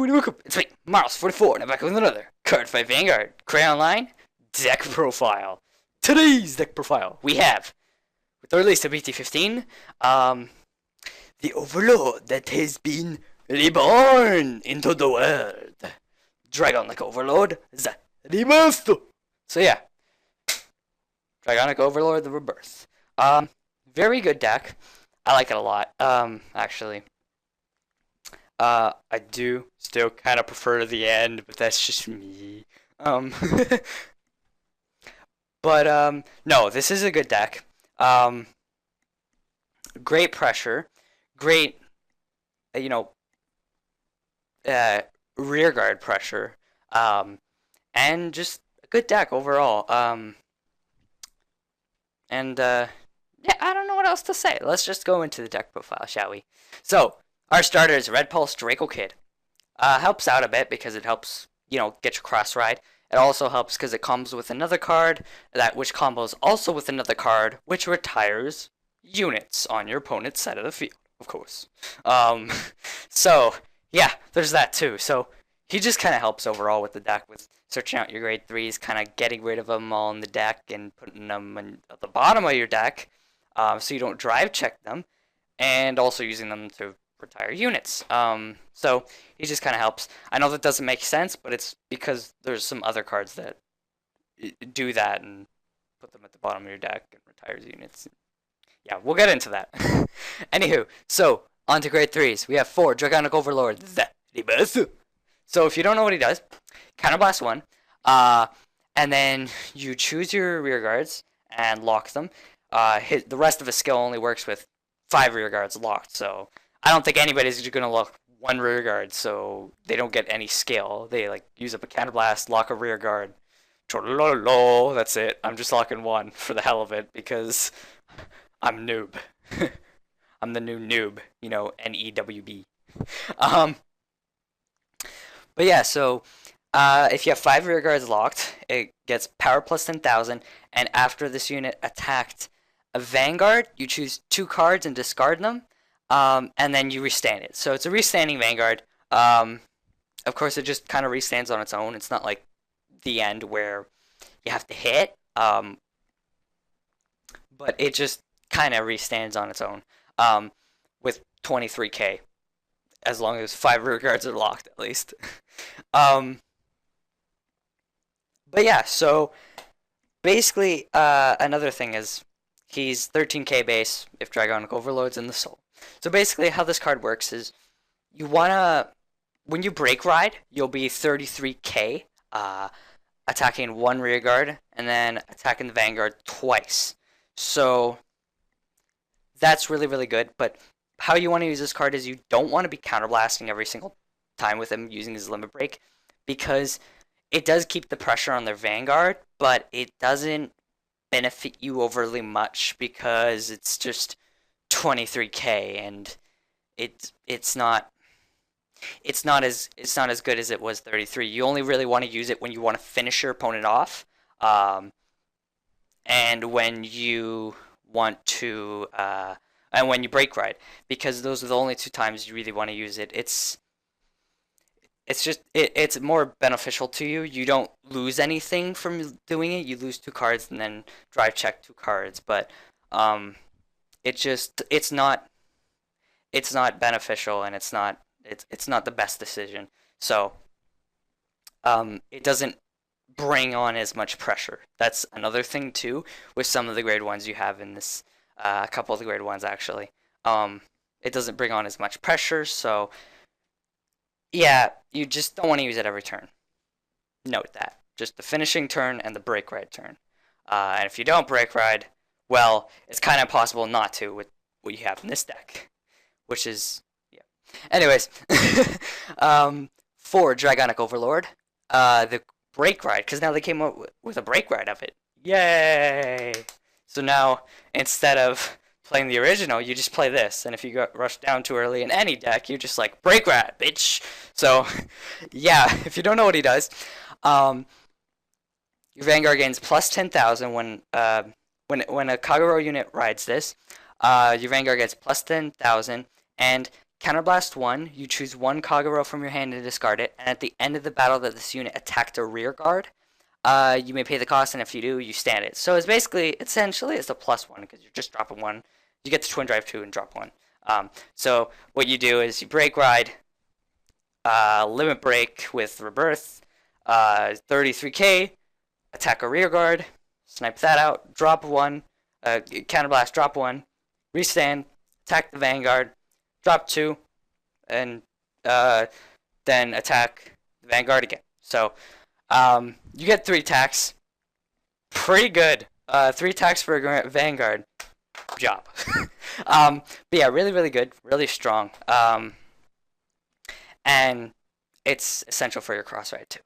and welcome. It's me, Miles44, and I'm back with another Cardfight Vanguard Crayon Line deck profile. Today's deck profile we have, with the release of BT15, the Overlord that has been reborn into the world. Dragonic Overlord, the rebirth. So yeah, Dragonic Overlord, the rebirth. Very good deck. I like it a lot. Actually. I do still kind of prefer the end, but that's just me. But no, this is a good deck. Great pressure, great, rear guard pressure, and just a good deck overall. Yeah, I don't know what else to say. Let's just go into the deck profile, shall we? So, our starter is Red Pulse Dracokid. Helps out a bit because it helps, get your cross ride. It also helps because it comes with another card, which combos also with another card, which retires units on your opponent's side of the field, of course. So, yeah, there's that too. So, he just kind of helps overall with the deck, with searching out your grade 3s, kind of getting rid of them all in the deck and putting them at the bottom of your deck, so you don't drive check them, and also using them to retire units. So he just kind of helps. I know that doesn't make sense, but it's because there's some other cards that do that and put them at the bottom of your deck and retires units. Yeah, we'll get into that. Anywho, so on to grade 3s. We have 4 Dragonic Overlord. So if you don't know what he does, Counterblast 1, and then you choose your rear guards and lock them. The rest of his skill only works with 5 rear guards locked, so I don't think anybody's going to lock 1 rear guard, so they don't get any skill. They use up a counterblast, lock a rear guard. That's it. I'm just locking 1 for the hell of it because I'm noob. I'm the new noob, NEWB. But yeah, so if you have 5 rear guards locked, it gets power plus 10,000, and after this unit attacked a Vanguard, you choose 2 cards and discard them. And then you restand it. So it's a restanding Vanguard. Of course, it just kind of restands on its own. It's not like the end where you have to hit. But it just kind of restands on its own. With 23k. As long as 5 rear guards are locked, at least. But yeah, so basically, another thing is he's 13k base if Dragonic Overlord's in the soul. So basically how this card works is when you break ride, you'll be 33k, attacking 1 rear guard, and then attacking the Vanguard twice. So that's really, really good, but how you want to use this card is you don't want to be counterblasting every single time with him using his limit break, because it does keep the pressure on their Vanguard, but it doesn't benefit you overly much because it's just 23k and it's not as good as it was 33. You only really want to use it when you want to finish your opponent off, and when you want to and when you break ride, because those are the only 2 times you really want to use it. It's more beneficial to you. You don't lose anything from doing it. You lose 2 cards and then drive check 2 cards, but it's not beneficial, and it's not the best decision. So it doesn't bring on as much pressure. That's another thing too with some of the grade 1s you have in this. A couple of the grade 1s actually. It doesn't bring on as much pressure, so yeah, you just don't want to use it every turn. Note that. Just the finishing turn and the break ride turn. And if you don't break ride, well, it's kind of impossible not to with what you have in this deck. Which is, yeah. Anyways, for Dragonic Overlord, the break ride, because now they came up with a break ride of it. Yay! So now, instead of playing the original, you just play this. And if you got rushed down too early in any deck, you're just like, break ride, bitch! So, yeah, if you don't know what he does, your Vanguard gains plus 10,000 when a Kagero unit rides this. Your Vanguard gets plus 10,000, and Counterblast 1, you choose one Kagero from your hand and discard it, and at the end of the battle that this unit attacked a rear guard, you may pay the cost, and if you do, you stand it. So it's basically, essentially, it's a +1, because you're just dropping one. You get the Twin Drive 2 and drop one. So what you do is you break ride, limit break with rebirth, 33k, attack a rear guard, snipe that out, drop one, counterblast, drop one, restand, attack the Vanguard, drop two, and then attack the Vanguard again. So you get 3 attacks. Pretty good. 3 attacks for a Vanguard. Good job. But yeah, really, really good. Really strong. And it's essential for your cross ride too.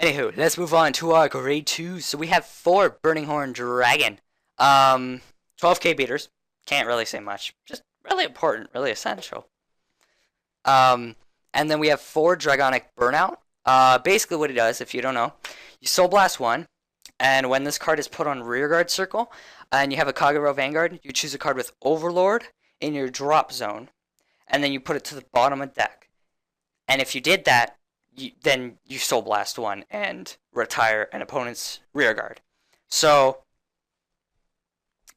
Anywho, let's move on to our grade 2. So we have 4 Burning Horn Dragon. 12k beaters. Can't really say much. Just really important, really essential. And then we have 4 Dragonic Burnout. Basically what it does, if you don't know, you Soul Blast 1, and when this card is put on Rearguard Circle, and you have a Kagero Vanguard, you choose a card with Overlord in your drop zone, and then you put it to the bottom of the deck. And if you did that, then you Soul Blast 1 and retire an opponent's Rearguard. So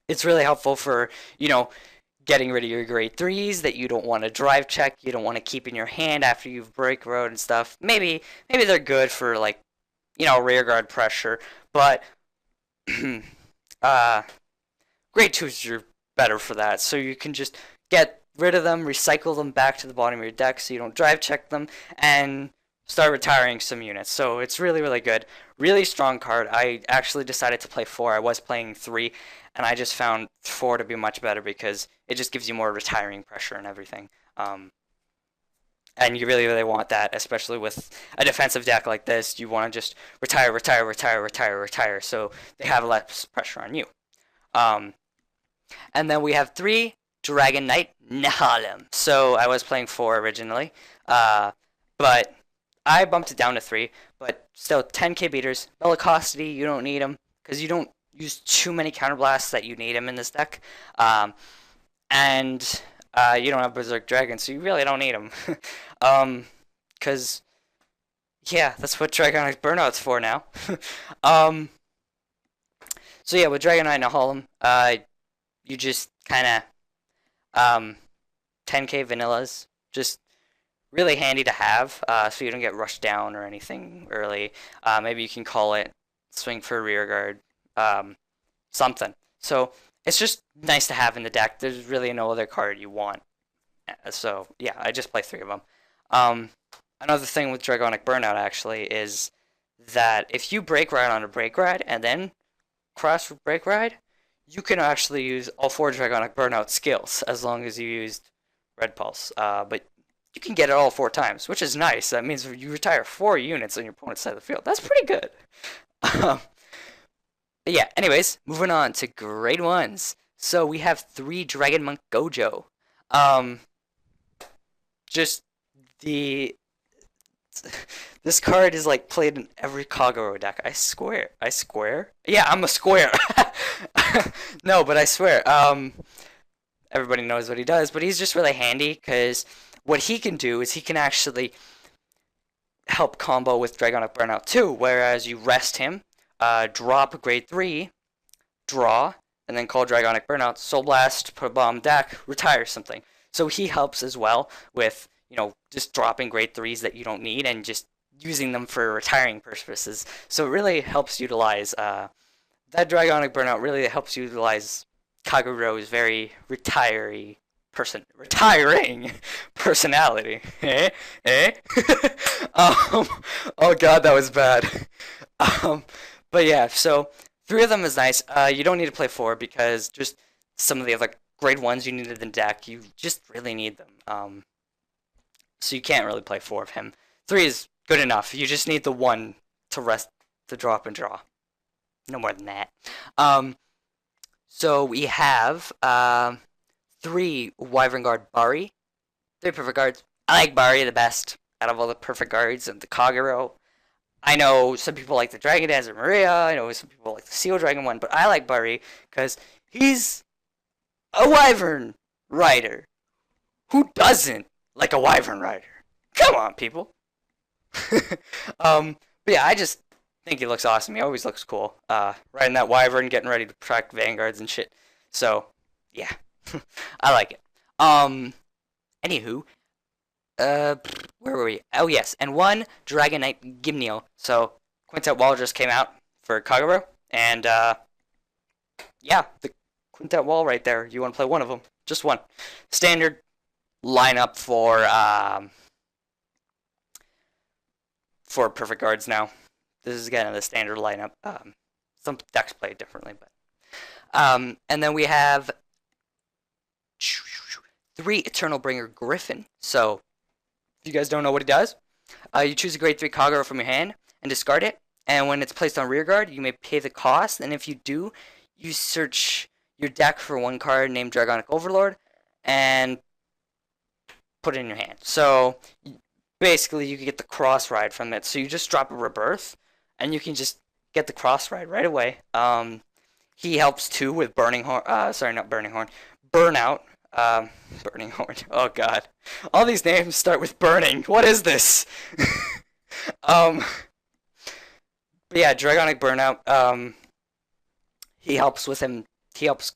it's really helpful for, you know, getting rid of your grade 3s that you don't want to drive check, you don't want to keep in your hand after you've break road and stuff. Maybe they're good for, like, you know, rearguard pressure, but grade 2s are better for that. So you can just get rid of them, recycle them back to the bottom of your deck so you don't drive check them, and start retiring some units. So it's really, really good. Really strong card. I actually decided to play 4. I was playing 3, and I just found 4 to be much better because it just gives you more retiring pressure and everything. And you really, really want that, especially with a defensive deck like this. You want to just retire, retire, retire, retire, retire, so they have less pressure on you. And then we have 3 Dragon Knight Nehalem. So I was playing 4 originally, but I bumped it down to 3. But still, 10k beaters. Bellicosity, you don't need them because you don't use too many counterblasts that you need them in this deck. And you don't have Berserk Dragon, so you really don't need them. Because, yeah, that's what Dragonic Burnout's for now. So yeah, with Dragonite Nehalem, you just kind of 10k vanillas, just really handy to have, so you don't get rushed down or anything early. Maybe you can call it swing for rearguard, something. So it's just nice to have in the deck. There's really no other card you want. So yeah, I just play 3 of them. Another thing with Dragonic Burnout actually is that if you break ride on a break ride and then cross break ride, you can actually use all 4 Dragonic Burnout skills as long as you used Red Pulse. But you can get it all 4 times, which is nice. That means you retire 4 units on your opponent's side of the field. That's pretty good. Yeah, anyways, moving on to grade 1s. So we have 3 Dragon Monk Gojo. Just this card is like played in every Kagero deck. I swear. Yeah, I'm a square. No, but I swear. Everybody knows what he does, but he's just really handy because what he can do is he can actually help combo with Dragonic Burnout too. Whereas you rest him, drop grade 3, draw, and then call Dragonic Burnout, Soul Blast, put a bomb deck, retire something. So he helps as well with, you know, just dropping grade 3s that you don't need and just using them for retiring purposes. So it really helps utilize, that Dragonic Burnout really helps utilize Kagero's very retiring personality. Oh god, that was bad. But yeah, so 3 of them is nice. You don't need to play 4 because just some of the other grade 1s you need in the deck, you just really need them. So you can't really play 4 of him. 3 is good enough. You just need the 1 to rest, to drop and draw. No more than that. So we have 3 Wyvern Guard Barri. 3 perfect guards. I like Barri the best out of all the perfect guards and the Kagero. I know some people like the Dragon Dancer Maria. I know some people like the Seal Dragon one, but I like Barri because he's a Wyvern rider. Who doesn't like a Wyvern rider? Come on, people. But yeah, I just think he looks awesome. He always looks cool. Riding that Wyvern, getting ready to protect Vanguards and shit. So, yeah. I like it. Anywho, where were we? Oh, yes. And one Dragonite Gimel. So, Quintet Wall just came out for Kagero. And, yeah, the Quintet Wall right there. You want to play one of them. Just one. Standard lineup for Perfect Guards now. This is kind of the standard lineup. Some decks play it differently, but and then we have 3 Eternal Bringer Griffin. So if you guys don't know what he does, you choose a grade 3 Kagero from your hand and discard it. And when it's placed on rear guard, you may pay the cost. And if you do, you search your deck for one card named Dragonic Overlord and put it in your hand. So basically, you can get the cross ride from it. So you just drop a rebirth, and you can just get the cross ride right away. He helps too with Burning Horn. Sorry, not Burning Horn. Burnout. Burning Horn. Oh god, all these names start with burning. What is this? But yeah, Dragonic Burnout. He helps with him. He helps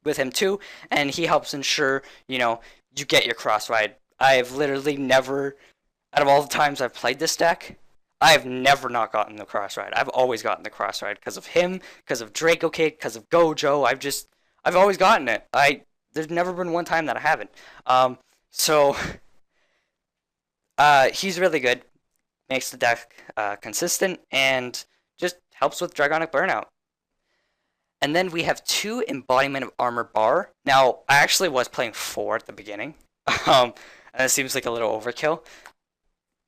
with him too, and he helps ensure you get your cross ride. I've literally never, out of all the times I've played this deck, I've never not gotten the cross ride. I've always gotten the cross ride because of him, because of Dracokid, because of Gojo. I've always gotten it. There's never been one time that I haven't. So he's really good, makes the deck consistent, and just helps with Dragonic Burnout. And then we have 2 Embodiment of Armor Bahr. Now, I actually was playing 4 at the beginning. And it seems like a little overkill.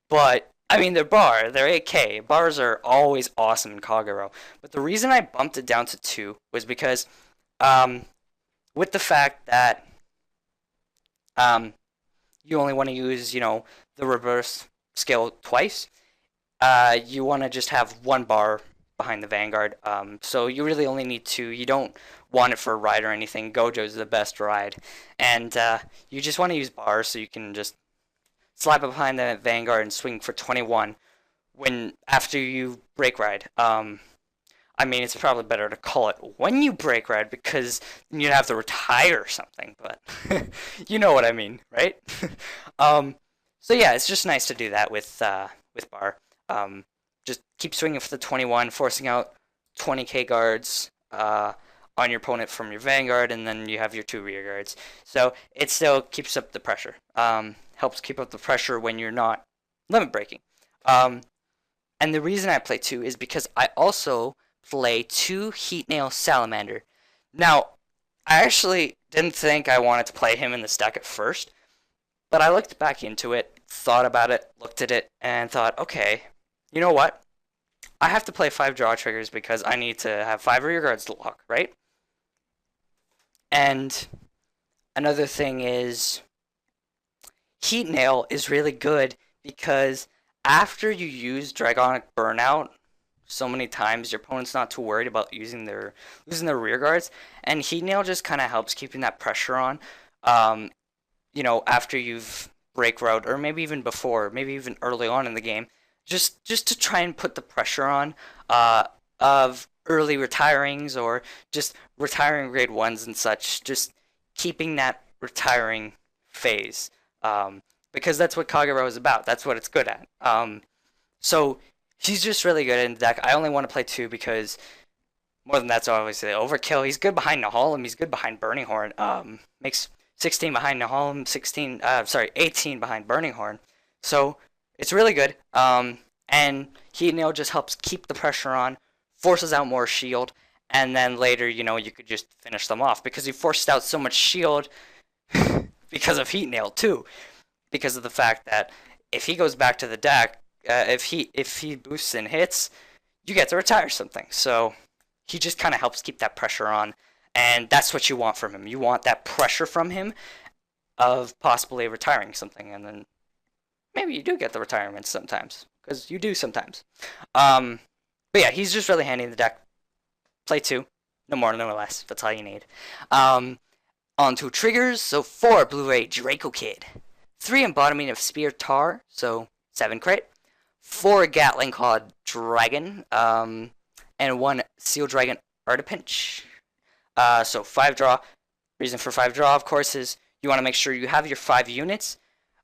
But, I mean, they're Bahr. They're 8k. Bahrs are always awesome in Kagero. But the reason I bumped it down to 2 was because, with the fact that you only want to use, the reverse skill twice, you want to just have 1 Bahr behind the Vanguard. So you really only need 2. You don't want it for a ride or anything. Gojo's the best ride. And you just want to use Bahr so you can just slap it behind the Vanguard and swing for 21 after you break ride. I mean, it's probably better to call it when you break ride because you have to retire or something, but you know what I mean, right? So yeah, it's just nice to do that with Bahr. Just keep swinging for the 21, forcing out 20k guards on your opponent from your Vanguard, and then you have your 2 rear guards. So it still keeps up the pressure. Helps keep up the pressure when you're not limit breaking. And the reason I play 2 is because I also play 2 Heatnail Salamander. Now, I actually didn't think I wanted to play him in this deck at first, but I looked back into it, thought about it, looked at it, and thought, okay, you know what? I have to play 5 draw triggers because I need to have 5 rear guards to lock, right? And another thing is, Heatnail is really good because after you use Dragonic Burnout so many times, your opponent's not too worried about losing their rear guards, and Heatnail just kind of helps keeping that pressure on. After you've break route, or maybe even before, maybe even early on in the game, just to try and put the pressure on of early retirings or just retiring grade 1s and such, just keeping that retiring phase. Because that's what Kagero is about. That's what it's good at. So he's just really good in the deck. I only want to play 2 because more than that's obviously overkill. He's good behind Nehalem. He's good behind Burning Horn. Makes 16 behind Nehalem, 18 behind Burning Horn. So it's really good. And Heatnail just helps keep the pressure on, forces out more shield, and then later, you could just finish them off because he forced out so much shield because of Heatnail too. Because of the fact that if he goes back to the deck, if he boosts and hits, you get to retire something. So he just kind of helps keep that pressure on, and that's what you want from him. You want that pressure from him of possibly retiring something, and then maybe you do get the retirement sometimes, because you do sometimes. But yeah, he's just really handy in the deck. Play 2, no more, no less. That's all you need. On On to triggers, so 4 Blue Ray Dracokid, 3 Embodiment of Spear Tahr, so 7 crit, 4 Gattling called Dragon, and 1 Seal Dragon Artpique. So 5 draw. Reason for 5 draw, of course, is you want to make sure you have your 5 units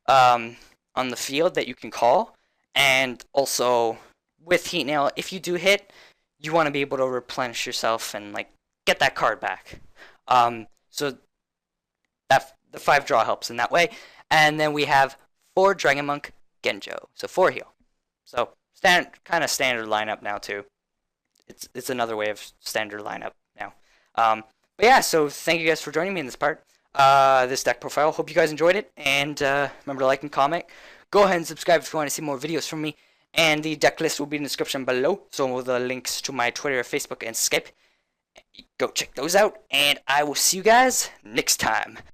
on the field that you can call, and also with Heatnail, if you do hit, you want to be able to replenish yourself and like get that card back. So that the 5 draw helps in that way. And then we have 4 Dragon Monk Genjo, so 4 heal. So kind of standard lineup now too. It's another way of standard lineup now. But yeah, so thank you guys for joining me in this part. This deck profile. Hope you guys enjoyed it, and remember to like and comment. Go ahead and subscribe if you want to see more videos from me. And the deck list will be in the description below, so will the links to my Twitter, Facebook, and Skype. Go check those out, and I will see you guys next time.